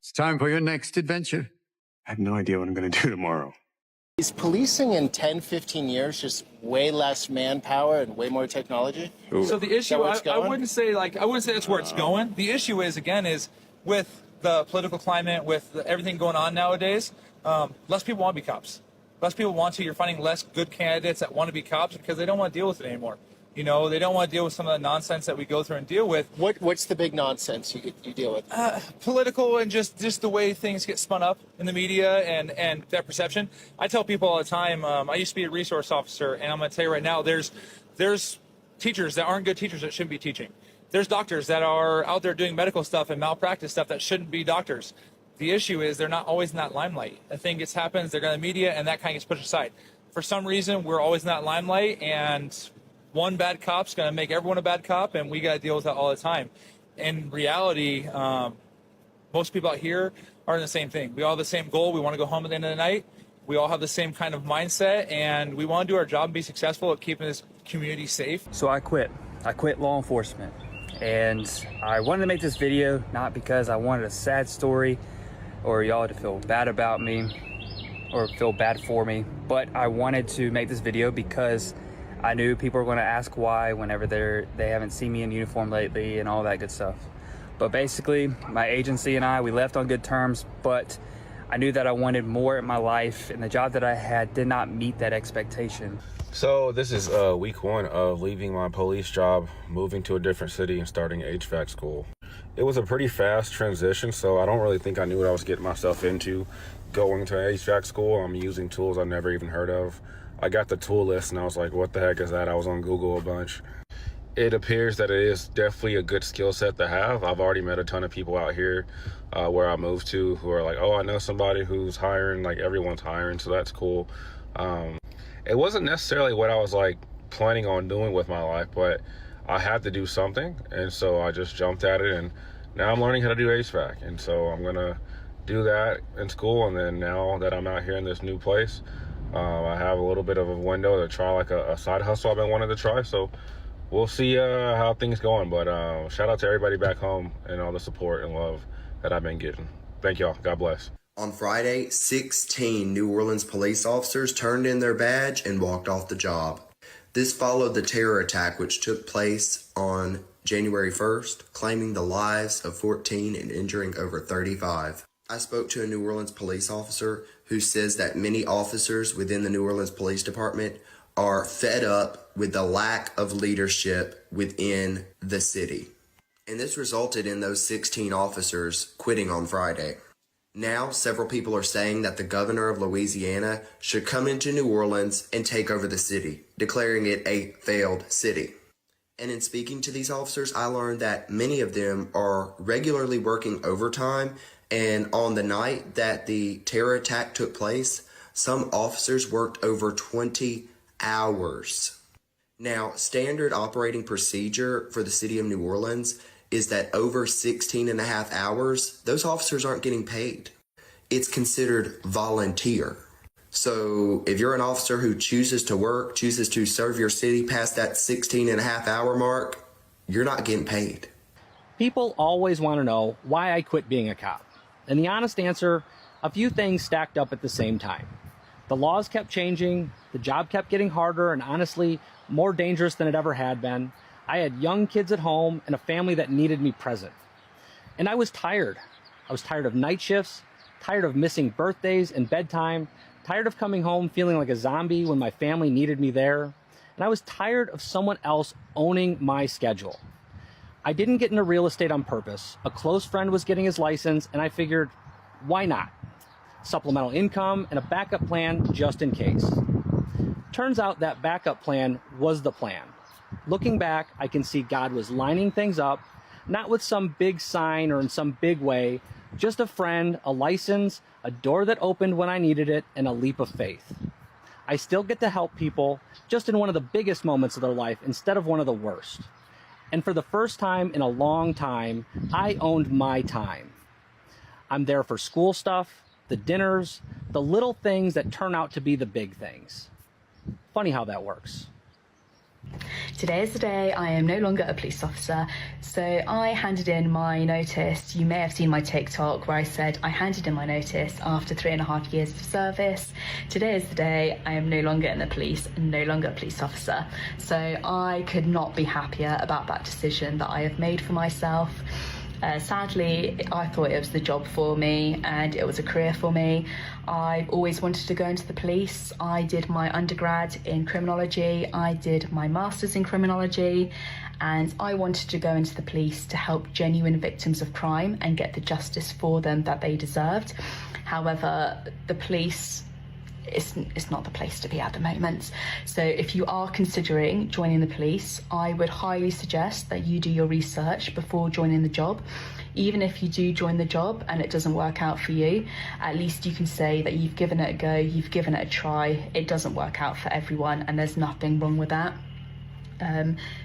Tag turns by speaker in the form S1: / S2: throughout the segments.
S1: It's time for your next adventure.
S2: I have no idea what I'm going to do tomorrow.
S3: Is policing in 10, 15 years just way less manpower and way more technology?
S2: Ooh.
S4: So the issue, I wouldn't say that's where it's going. The issue is with the political climate, with everything going on nowadays, less people want to be cops. Less people want to. You're finding less good candidates that want to be cops because they don't want to deal with it anymore. You know, they don't want to deal with some of the nonsense that we go through and deal with.
S3: What's the big nonsense you deal with?
S4: Political and just the way things get spun up in the media and that perception. I tell people all the time, I used to be a resource officer, and I'm going to tell you right now, there's teachers that aren't good teachers that shouldn't be teaching. There's doctors that are out there doing medical stuff and malpractice stuff that shouldn't be doctors. The issue is they're not always in that limelight. A thing happens, they're going to media, and that kind of gets pushed aside. For some reason, we're always in that limelight, and one bad cop's going to make everyone a bad cop, and we got to deal with that all the time. In reality, most people out here are in the same thing. We all have the same goal. We want to go home at the end of the night. We all have the same kind of mindset, and we want to do our job and be successful at keeping this community safe.
S5: So I quit. I quit law enforcement. And I wanted to make this video, not because I wanted a sad story or y'all to feel bad about me or feel bad for me, but I wanted to make this video because I knew people were going to ask why whenever they haven't seen me in uniform lately and all that good stuff. But basically, my agency and I, we left on good terms, but I knew that I wanted more in my life, and the job that I had did not meet that expectation.
S2: So this is week 1 of leaving my police job, moving to a different city and starting HVAC school. It was a pretty fast transition, so I don't really think I knew what I was getting myself into going to HVAC school. I'm using tools I've never even heard of. I got the tool list and I was like, what the heck is that? I was on Google a bunch. It appears that it is definitely a good skill set to have. I've already met a ton of people out here where I moved to who are like, oh, I know somebody who's hiring, like everyone's hiring, so that's cool. It wasn't necessarily what I was like planning on doing with my life, but I had to do something, and so I just jumped at it, and now I'm learning how to do HVAC, and so I'm gonna do that in school, and then now that I'm out here in this new place, I have a little bit of a window to try like a side hustle I've been wanting to try, so we'll see how things going. But shout out to everybody back home and all the support and love that I've been getting. Thank y'all. God bless.
S6: On Friday, 16 New Orleans police officers turned in their badge and walked off the job. This followed the terror attack which took place on January 1st, claiming the lives of 14 and injuring over 35. I spoke to a New Orleans police officer who says that many officers within the New Orleans Police Department are fed up with the lack of leadership within the city. And this resulted in those 16 officers quitting on Friday. Now, several people are saying that the governor of Louisiana should come into New Orleans and take over the city, declaring it a failed city. And in speaking to these officers, I learned that many of them are regularly working overtime, and on the night that the terror attack took place, some officers worked over 20 hours. Now, standard operating procedure for the city of New Orleans is that over 16 and a half hours, those officers aren't getting paid. It's considered volunteer. So if you're an officer who chooses to work, chooses to serve your city past that 16 and a half hour mark, you're not getting paid.
S7: People always want to know why I quit being a cop. And the honest answer, a few things stacked up at the same time. The laws kept changing, the job kept getting harder and honestly more dangerous than it ever had been. I had young kids at home and a family that needed me present. And I was tired. I was tired of night shifts, tired of missing birthdays and bedtime, tired of coming home feeling like a zombie when my family needed me there. And I was tired of someone else owning my schedule. I didn't get into real estate on purpose. A close friend was getting his license and I figured, why not? Supplemental income and a backup plan just in case. Turns out that backup plan was the plan. Looking back, I can see God was lining things up, not with some big sign or in some big way, just a friend, a license, a door that opened when I needed it, and a leap of faith. I still get to help people, just in one of the biggest moments of their life instead of one of the worst. And for the first time in a long time, I owned my time. I'm there for school stuff, the dinners, the little things that turn out to be the big things. Funny how that works.
S8: Today is the day I am no longer a police officer. So I handed in my notice. You may have seen my TikTok where I said I handed in my notice after 3.5 years of service. Today is the day I am no longer in the police and no longer a police officer. So I could not be happier about that decision that I have made for myself. Sadly, I thought it was the job for me and it was a career for me. I've always wanted to go into the police. I did my undergrad in criminology, I did my master's in criminology, and I wanted to go into the police to help genuine victims of crime and get the justice for them that they deserved. However, the police, it's not the place to be at the moment. So if you are considering joining the police, I would highly suggest that you do your research before joining the job. Even if you do join the job and it doesn't work out for you, at least you can say that you've given it a go, you've given it a try. It doesn't work out for everyone and there's nothing wrong with that.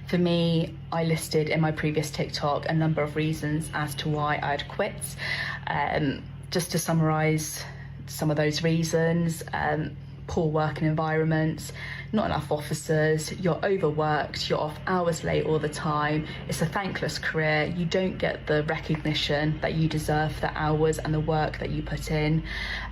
S8: For me, I listed in my previous TikTok a number of reasons as to why I'd quit. Just to summarise some of those reasons: poor working environments, not enough officers, you're overworked, you're off hours late all the time, it's a thankless career, you don't get the recognition that you deserve for the hours and the work that you put in,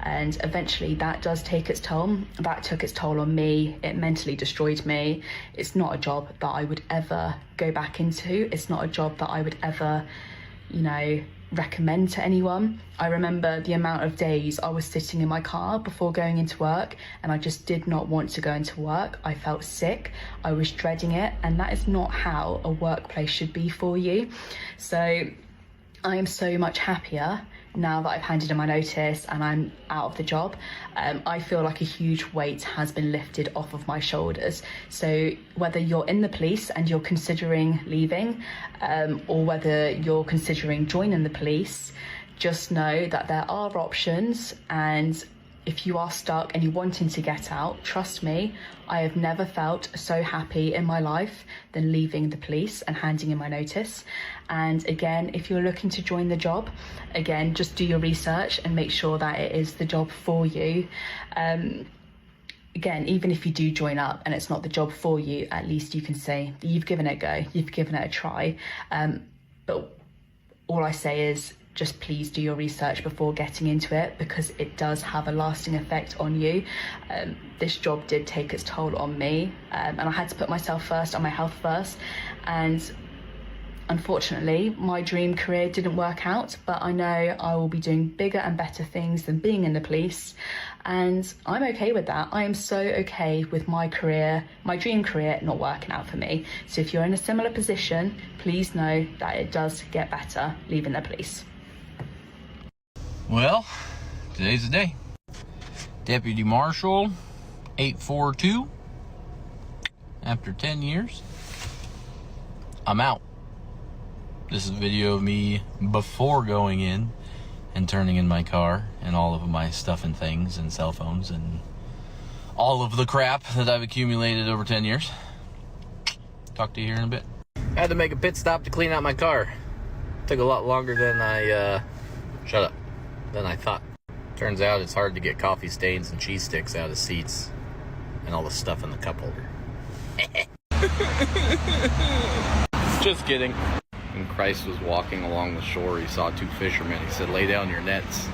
S8: and eventually that does take its toll. That took its toll on me, it mentally destroyed me. It's not a job that I would ever go back into, it's not a job that I would ever, recommend to anyone. I remember the amount of days I was sitting in my car before going into work and I just did not want to go into work. I felt sick, I was dreading it, and that is not how a workplace should be for you. So I am so much happier now that I've handed in my notice and I'm out of the job. I feel like a huge weight has been lifted off of my shoulders. So whether you're in the police and you're considering leaving, or whether you're considering joining the police, just know that there are options, and if you are stuck and you're wanting to get out, trust me, I have never felt so happy in my life than leaving the police and handing in my notice. And again, if you're looking to join the job, again, just do your research and make sure that it is the job for you. Again, even if you do join up and it's not the job for you, at least you can say that you've given it a go, you've given it a try. But all I say is, just please do your research before getting into it, because it does have a lasting effect on you. This job did take its toll on me, and I had to put myself first, and my health first. And unfortunately, my dream career didn't work out, but I know I will be doing bigger and better things than being in the police. And I'm okay with that. I am so okay with my career, my dream career, not working out for me. So if you're in a similar position, please know that it does get better leaving the police.
S9: Well, today's the day. Deputy Marshal 842. After 10 years, I'm out. This is a video of me before going in and turning in my car and all of my stuff and things and cell phones and all of the crap that I've accumulated over 10 years. Talk to you here in a bit. I had to make a pit stop to clean out my car. Took a lot longer than I thought. Turns out it's hard to get coffee stains and cheese sticks out of seats and all the stuff in the cup holder. Just kidding. When Christ was walking along the shore, he saw two fishermen. He said, "Lay down your nets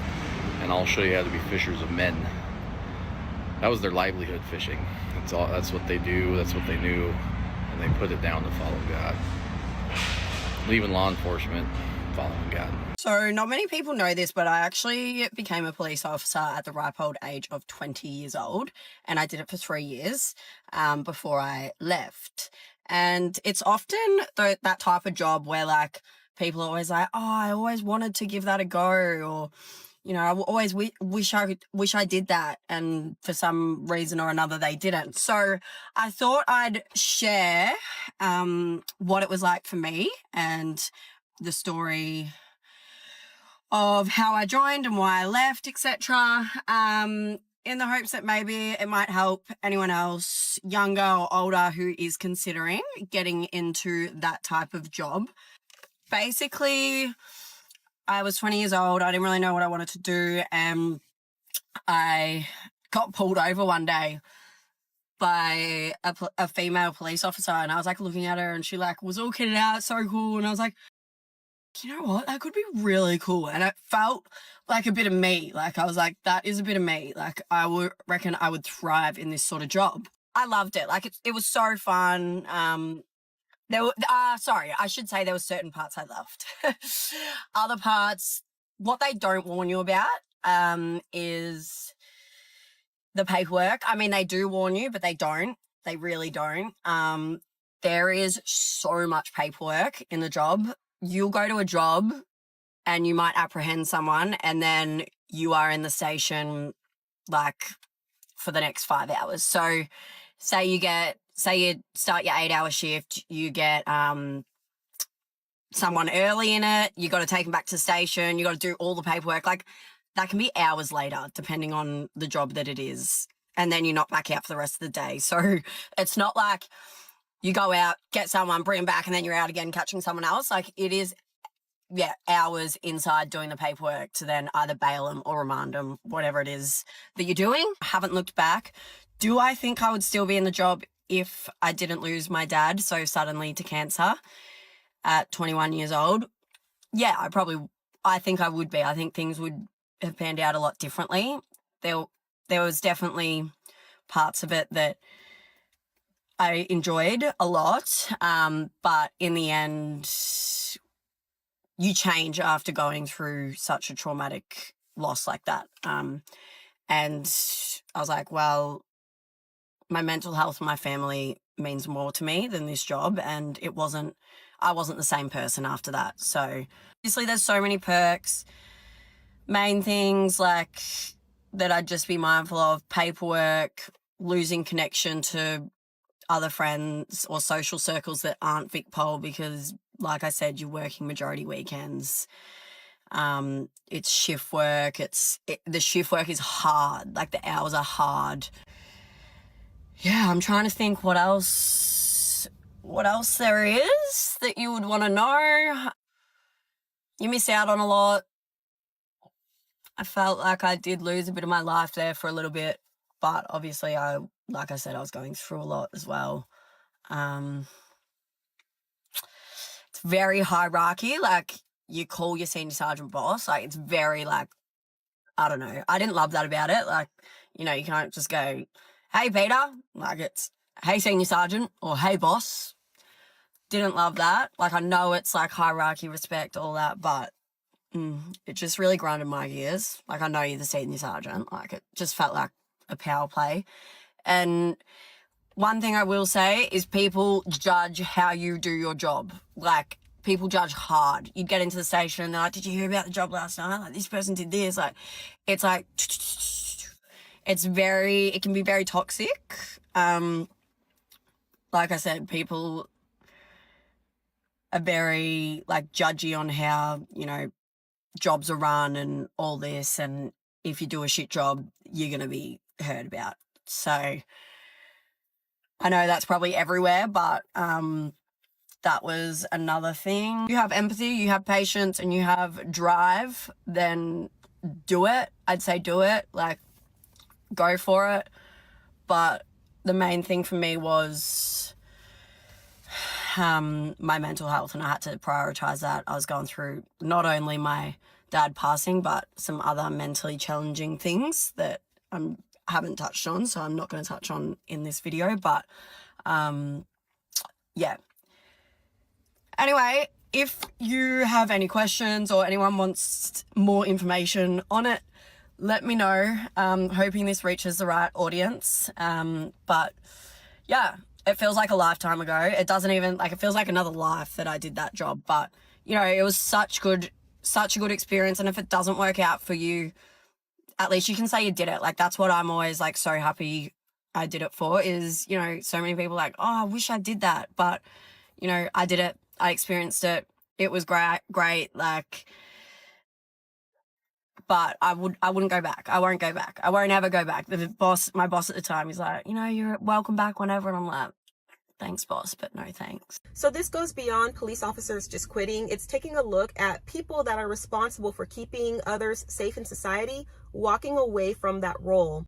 S9: and I'll show you how to be fishers of men." That was their livelihood, fishing. That's what they do, that's what they knew, and they put it down to follow God. Leaving law enforcement, following God.
S10: So not many people know this, but I actually became a police officer at the ripe old age of 20 years old, and I did it for 3 years before I left. And it's often that type of job where like people are always like, "Oh, I always wanted to give that a go," or I always wish I did that, and for some reason or another they didn't. So I thought I'd share what it was like for me and the story of how I joined and why I left, etc. In the hopes that maybe it might help anyone else, younger or older, who is considering getting into that type of job. Basically, I was 20 years old. I didn't really know what I wanted to do, and I got pulled over one day. by a female police officer, and I was like looking at her, and she like was all kitted out, so cool, and I was like, you know what, that could be really cool. And it felt like a bit of me. Like I was like, that is a bit of me. Like I would reckon I would thrive in this sort of job. I loved it. Like it was so fun. Sorry, I should say there were certain parts I loved. Other parts, what they don't warn you about is the paperwork. I mean, they do warn you, but they don't. They really don't. There is so much paperwork in the job. You'll go to a job and you might apprehend someone, and then you are in the station like for the next 5 hours. So say you start your 8-hour shift, you get someone early in it, you got to take them back to the station, you got to do all the paperwork. Like that can be hours later, depending on the job that it is. And then you're not back out for the rest of the day. So it's not like you go out, get someone, bring them back, and then you're out again catching someone else. Like it is, hours inside doing the paperwork to then either bail them or remand them, whatever it is that you're doing. I haven't looked back. Do I think I would still be in the job if I didn't lose my dad so suddenly to cancer at 21 years old? Yeah, I think I would be. I think things would have panned out a lot differently. There was definitely parts of it that I enjoyed a lot, but in the end, you change after going through such a traumatic loss like that. And I was like, well, my mental health and my family means more to me than this job, and I wasn't the same person after that. So obviously there's so many perks. Main things like that I'd just be mindful of: paperwork, losing connection to other friends or social circles that aren't VicPol, because like I said, you're working majority weekends. It's shift work. The shift work is hard. Like the hours are hard. Yeah, I'm trying to think what else there is that you would want to know. You miss out on a lot. I felt like I did lose a bit of my life there for a little bit, but obviously like I said, I was going through a lot as well. It's very hierarchy. Like you call your senior sergeant boss. Like it's very like, I don't know. I didn't love that about it. Like, you can't just go, hey, Peter. Like it's, hey, senior sergeant, or hey, boss. Didn't love that. Like I know it's like hierarchy, respect, all that, but it just really grinded my gears. Like I know you're the senior sergeant. Like it just felt like a power play. And one thing I will say is people judge how you do your job. Like people judge hard. You'd get into the station and they're like, did you hear about the job last night? Like this person did this. Like it's like, it can be very toxic. Like I said, people are very like judgy on how, jobs are run and all this. And if you do a shit job, you're going to be heard about. So I know that's probably everywhere, but that was another thing. You have empathy, you have patience, and you have drive, then do it. I'd say do it. Like, go for it. But the main thing for me was my mental health, and I had to prioritize that. I was going through not only my dad passing, but some other mentally challenging things that I haven't touched on, so I'm not going to touch on in this video. But yeah. Anyway, if you have any questions or anyone wants more information on it, let me know. Hoping this reaches the right audience. But yeah, it feels like a lifetime ago. It doesn't even, it feels like another life that I did that job. But, it was such a good experience. And if it doesn't work out for you, at least you can say you did it. Like, that's what I'm always so happy I did it for is, so many people oh, I wish I did that. But, I did it. I experienced it. It was great. But I wouldn't go back. I won't go back. I won't ever go back. My boss at the time, he's like, you're welcome back whenever. And I'm like, thanks, boss, but no thanks.
S11: So this goes beyond police officers just quitting. It's taking a look at people that are responsible for keeping others safe in society, walking away from that role.